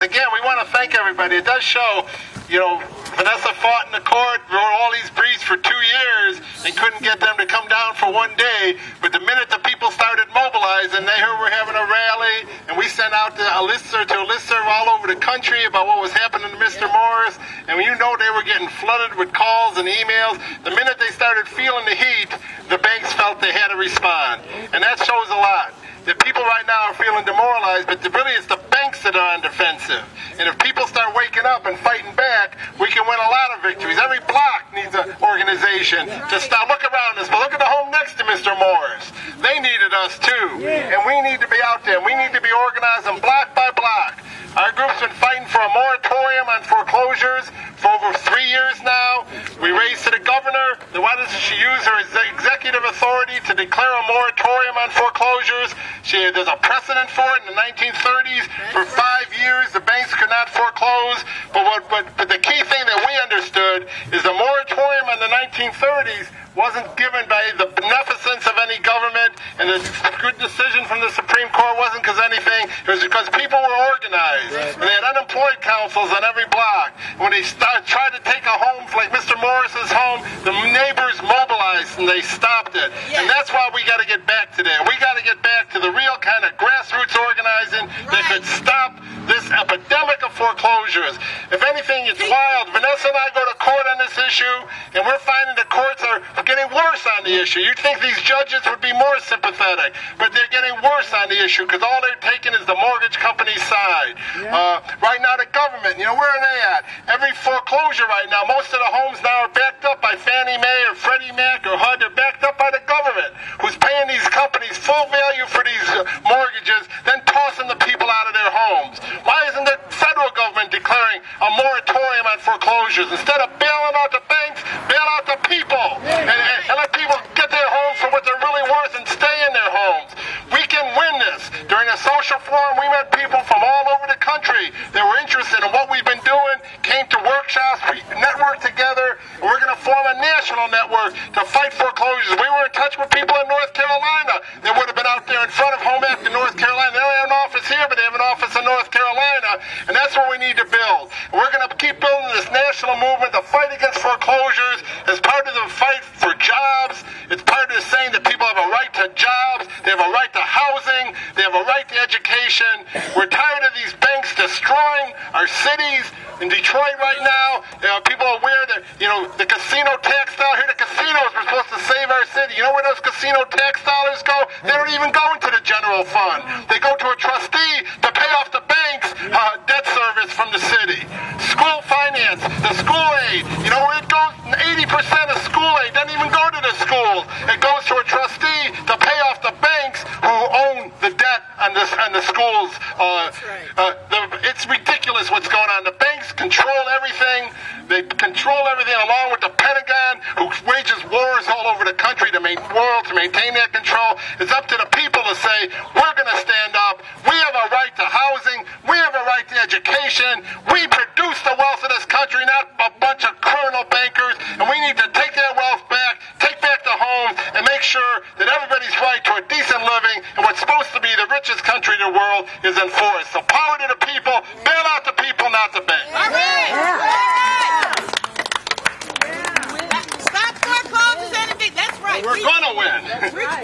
Again, we want to thank everybody. It does show, Vanessa fought in the court, wrote all these briefs for 2 years, and couldn't get them to come down for one day. But the minute the people started mobilizing, they heard we're having a rally, and we sent out a listserv all over the country about what was happening to Mr. Morris. And they were getting flooded with calls and emails. The minute they started feeling the heat, the banks felt they had to respond. And that shows a lot. The people right now are feeling demoralized, but really it's the banks that are on defensive. And if people start waking up and fighting back, we can win a lot of victories. Every block needs an organization to stop. Look around us, but look at the home next to Mr. Morris. They needed us too. And we need to be out there. We need to be organizing block by block. Our group's been fighting for a moratorium on foreclosures for over 3 years now. We raised to the governor that why doesn't she use her executive authority to declare a moratorium on foreclosures? There's a precedent for it in the 1930s. For 5 years, the banks could not foreclose. But the key thing that we understood is the moratorium in the 1930s wasn't given by the beneficence of any government, and the good decision from the Supreme Court wasn't because anything. It was because people were organized. And they had unemployed councils on every block. When they tried to take a home, like Mr. Morris's home, the neighbors mobilized and they stopped it. And that's why we got to get back to that. We got to get back to the real kind of grassroots organizing that could stop this epidemic of foreclosures. If anything, it's wild. Vanessa and I go to court on this issue, and we're finding the courts are getting worse on the issue. You'd think these judges would be more sympathetic, but they're getting worse on the issue because all they're taking is the mortgage company's side. Right now, the government, where are they at? Every foreclosure right now, most of the homes now are backed up by Fannie Mae or Freddie Mac or HUD. They're backed up by the government, who's paying these companies full value for these mortgages, then tossing the people out of their homes. Why isn't the federal government declaring a moratorium on foreclosures? Instead of bailing out the banks, bail out the people and let people get their homes for what they're really worth and stay in their homes. We can win this. During a social forum, we met people from all over the country that were interested in what we've been doing, came to workshops, we networked together, and we're going to form a national network to fight foreclosures. We were in touch with people in North Carolina that would have been out there in front of Home Act in North Carolina. They don't have an office here, but they have an office in North Carolina, and that's what we need to build. And we're going to keep building this national movement to fight against foreclosures as part of the fight for jobs. It's part of the saying that people have a right to jobs, they have a right to housing, they have a right to education. We're tired of these banks destroying our cities. In Detroit right now, people are aware that, the casino tax dollars here, the casinos were supposed to save our city. You know where those casino tax dollars go? They don't even go into the general fund. They go to a trustee to pay off the bank's debt service from the city. School finance, the school aid, where it goes, 80% of school aid doesn't even go to the schools. It goes to a trustee to pay off the banks who own the debt on the schools. It's ridiculous what's going on. The banks control everything. They control everything along with the Pentagon, who wages wars all over the country to maintain that control. It's up to the people to say, we're going to stand up. We have a right to housing. We have a right to education. We produce the wealth of this country, not a bunch of criminal bankers. And we need to take that wealth back, take back the homes, and make sure that everybody's right to a decent living and what's supposed to be the richest country in the world is enforced. So power to the people, bail out the people, not the banks. All right. Stop foreclosures and evict. That's right. We're going to win.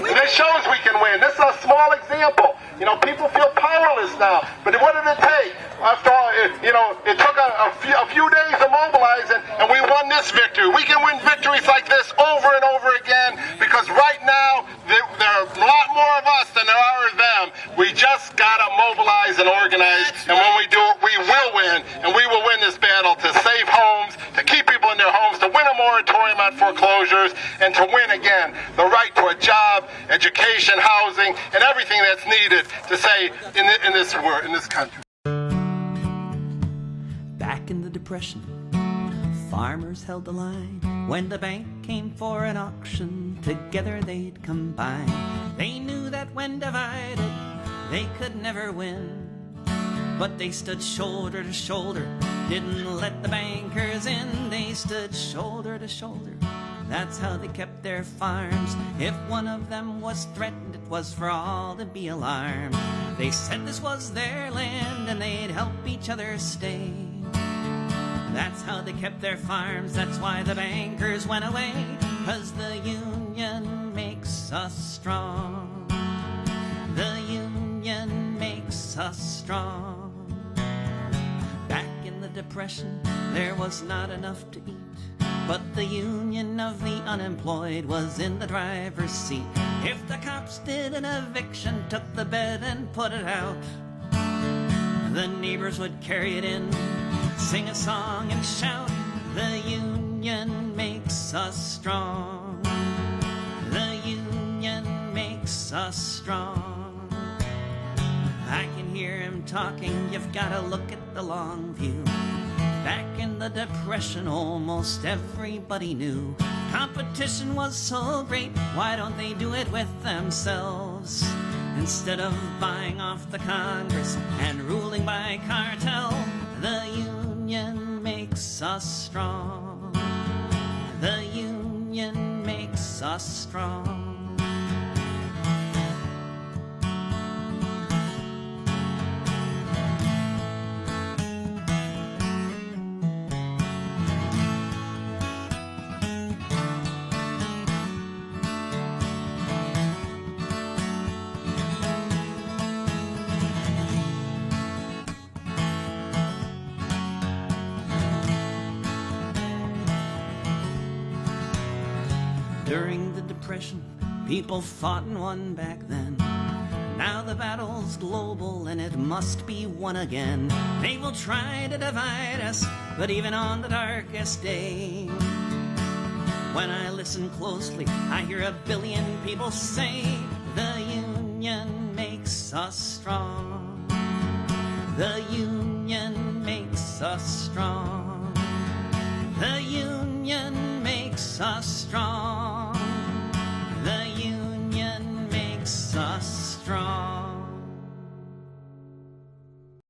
And this shows we can win. This is a small example. People feel powerless now. But what did it take? After all, it took a few days to mobilize, and we won this victory. We can win victories like this over and over again because right now there are a lot more of us than there are of them. We just got to mobilize and organize, and when we do it, we will win, and we will win this battle to save homes, to keep people in their homes, to win a moratorium on foreclosures, and to win again the right to a job, education, housing, and everything that's needed to say in this country. Back in the Depression, farmers held the line. When the bank came for an auction, together they'd combine. They knew that when divided, they could never win. But they stood shoulder to shoulder, didn't let the bankers in. They stood shoulder to shoulder. That's how they kept their farms. If one of them was threatened, it was for all to be alarmed. They said this was their land and they'd help each other stay. That's how they kept their farms, that's why the bankers went away. 'Cause the union makes us strong. The union makes us strong. Back in the Depression, there was not enough to eat, but the union of the unemployed was in the driver's seat. If the cops did an eviction, took the bed and put it out, the neighbors would carry it in, sing a song and shout, the union makes us strong. The union makes us strong. I can hear him talking, you've gotta look at the long view. Back in the Depression, almost everybody knew competition was so great, why don't they do it with themselves? Instead of buying off the Congress and ruling by cartel, the union makes us strong. The union makes us strong. During the Depression, people fought and won back then. Now the battle's global and it must be won again. They will try to divide us, but even on the darkest day, when I listen closely, I hear a billion people say, the union makes us strong. The union makes us strong. The union makes us strong.